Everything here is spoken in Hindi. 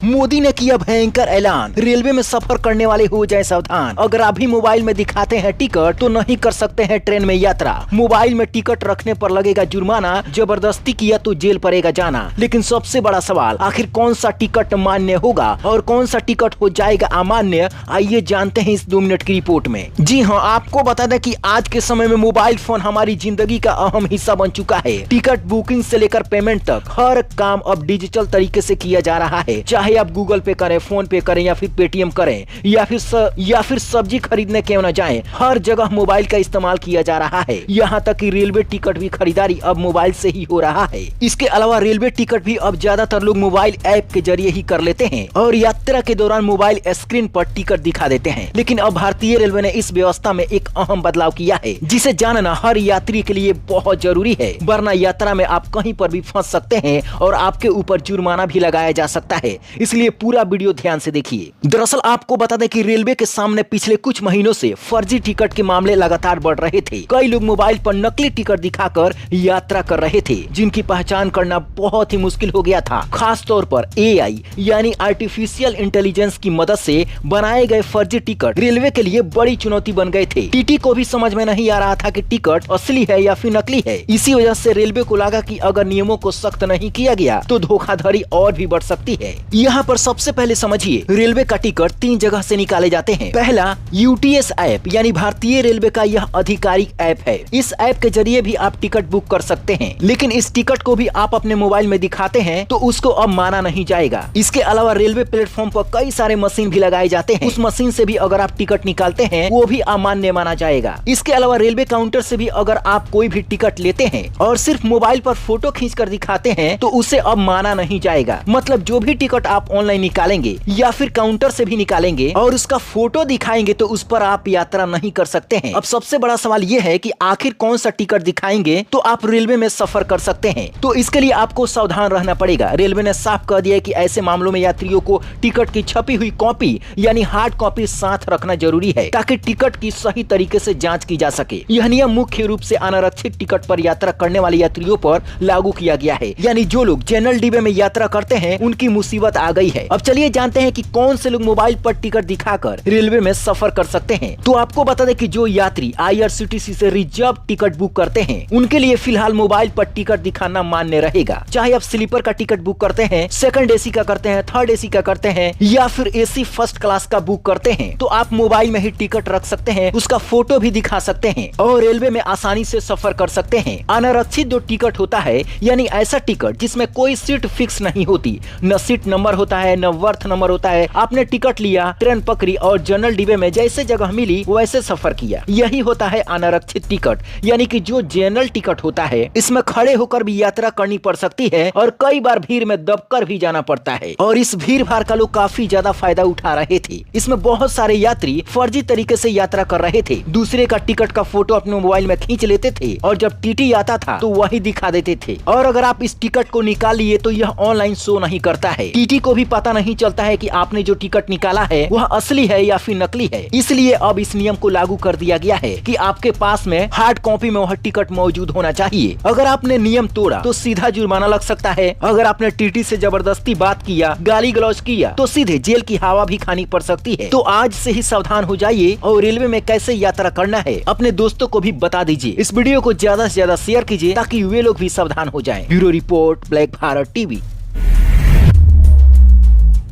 मोदी ने किया भयंकर ऐलान, रेलवे में सफर करने वाले हो जाए सावधान। अगर आप भी मोबाइल में दिखाते हैं टिकट तो नहीं कर सकते हैं ट्रेन में यात्रा। मोबाइल में टिकट रखने पर लगेगा जुर्माना, जबरदस्ती किया तो जेल पड़ेगा जाना। लेकिन सबसे बड़ा सवाल, आखिर कौन सा टिकट मान्य होगा और कौन सा टिकट हो जाएगा अमान्य? आइए जानते हैं इस 2 मिनट की रिपोर्ट में। जी हाँ, आपको बता दें कि आज के समय में मोबाइल फोन हमारी जिंदगी का अहम हिस्सा बन चुका है। टिकट बुकिंग से लेकर पेमेंट तक हर काम अब डिजिटल तरीके से किया जा रहा है। चाहे आप गूगल पे करें, फोन पे करें या फिर पेटीएम करें या फिर सब्जी खरीदने क्यों न जाएं, हर जगह मोबाइल का इस्तेमाल किया जा रहा है। यहाँ तक कि रेलवे टिकट भी खरीदारी अब मोबाइल से ही हो रहा है। इसके अलावा रेलवे टिकट भी अब ज्यादातर लोग मोबाइल ऐप के जरिए ही कर लेते हैं और यात्रा के दौरान मोबाइल स्क्रीन पर टिकट दिखा देते हैं। लेकिन अब भारतीय रेलवे ने इस व्यवस्था में एक अहम बदलाव किया है, जिसे जानना हर यात्री के लिए बहुत जरूरी है, वरना यात्रा में आप कहीं पर भी फंस सकते हैं और आपके ऊपर जुर्माना भी लगाया जा सकता है। इसलिए पूरा वीडियो ध्यान से देखिए। दरअसल आपको बता दें कि रेलवे के सामने पिछले कुछ महीनों से फर्जी टिकट के मामले लगातार बढ़ रहे थे। कई लोग मोबाइल पर नकली टिकट दिखाकर यात्रा कर रहे थे, जिनकी पहचान करना बहुत ही मुश्किल हो गया था। खास तौर पर एआई यानी आर्टिफिशियल इंटेलिजेंस की मदद से बनाए गए फर्जी टिकट रेलवे के लिए बड़ी चुनौती बन गए थे। टीटी को भी समझ में नहीं आ रहा था कि टिकट असली है या फिर नकली है। इसी वजह से रेलवे को लगा कि अगर नियमों को सख्त नहीं किया गया तो धोखाधड़ी और भी बढ़ सकती है। यहाँ पर सबसे पहले समझिए, रेलवे का टिकट 3 जगह से निकाले जाते हैं। पहला, यूटीएस ऐप यानी भारतीय रेलवे का यह आधिकारिक ऐप है। इस ऐप के जरिए भी आप टिकट बुक कर सकते हैं, लेकिन इस टिकट को भी आप अपने मोबाइल में दिखाते हैं तो उसको अब माना नहीं जाएगा। इसके अलावा रेलवे प्लेटफॉर्म पर कई सारे मशीन भी लगाए जाते हैं। उस मशीन से भी अगर आप टिकट निकालते हैं वो भी अमान्य माना जाएगा। इसके अलावा रेलवे काउंटर से भी अगर आप कोई भी टिकट लेते हैं और सिर्फ मोबाइल पर फोटो खींचकर दिखाते हैं तो उसे अब माना नहीं जाएगा। मतलब जो भी टिकट आप ऑनलाइन निकालेंगे या फिर काउंटर से भी निकालेंगे और उसका फोटो दिखाएंगे तो उस पर आप यात्रा नहीं कर सकते हैं। अब सबसे बड़ा सवाल यह है कि आखिर कौन सा टिकट दिखाएंगे तो आप रेलवे में सफर कर सकते हैं। तो इसके लिए आपको सावधान रहना पड़ेगा। रेलवे ने साफ कह दिया है कि ऐसे मामलों में यात्रियों को टिकट की छपी हुई कॉपी यानी हार्ड कॉपी साथ रखना जरूरी है, ताकि टिकट की सही तरीके से जांच की जा सके। यह नियम मुख्य रूप से अनारक्षित टिकट पर यात्रा करने वाले यात्रियों पर लागू किया गया है, यानी जो लोग जनरल डिब्बे में यात्रा करते हैं उनकी मुसीबत आ गई है। अब चलिए जानते हैं कि कौन से लोग मोबाइल पर टिकट दिखाकर रेलवे में सफर कर सकते हैं। तो आपको बता दें कि जो यात्री आईआरसीटीसी से रिजर्व टिकट बुक करते हैं उनके लिए फिलहाल मोबाइल पर टिकट दिखाना मान्य रहेगा। चाहे आप स्लीपर का टिकट बुक करते हैं, सेकंड एसी का करते हैं, थर्ड एसी का करते हैं या फिर एसी फर्स्ट क्लास का बुक करते हैं, तो आप मोबाइल में ही टिकट रख सकते हैं, उसका फोटो भी दिखा सकते हैं और रेलवे में आसानी से सफर कर सकते हैं। अनारक्षित जो टिकट होता है यानी ऐसा टिकट जिसमें कोई सीट फिक्स नहीं होती, न सीट नंबर होता है न वर्थ नंबर होता है। आपने टिकट लिया, ट्रेन पकड़ी और जनरल डिब्बे में जैसे जगह मिली वैसे सफर किया, यही होता है अनारक्षित टिकट। यानी कि जो जनरल टिकट होता है इसमें खड़े होकर भी यात्रा करनी पड़ सकती है और कई बार भीड़ में दबकर भी जाना पड़ता है और इस भीड़ भाड़ का लोग काफी ज्यादा फायदा उठा रहे थे। इसमें बहुत सारे यात्री फर्जी तरीके से यात्रा कर रहे थे, दूसरे का टिकट का फोटो अपने मोबाइल में खींच लेते थे और जब टीटी आता था तो वही दिखा देते थे। और अगर आप इस टिकट को निकाल लिए तो यह ऑनलाइन शो नहीं करता है। टीटी को भी पता नहीं चलता है कि आपने जो टिकट निकाला है वह असली है या फिर नकली है। इसलिए अब इस नियम को लागू कर दिया गया है कि आपके पास में हार्ड कॉपी में वह टिकट मौजूद होना चाहिए। अगर आपने नियम तोड़ा तो सीधा जुर्माना लग सकता है। अगर आपने टीटी से जबरदस्ती बात किया, गाली गलौज किया तो सीधे जेल की हवा भी खानी पड़ सकती है। तो आज से ही सावधान हो जाइए और रेलवे में कैसे यात्रा करना है अपने दोस्तों को भी बता दीजिए। इस वीडियो को ज्यादा से ज्यादा शेयर कीजिए ताकि वे लोग भी सावधान हो जाएं। Bureau report, black Bharat TV.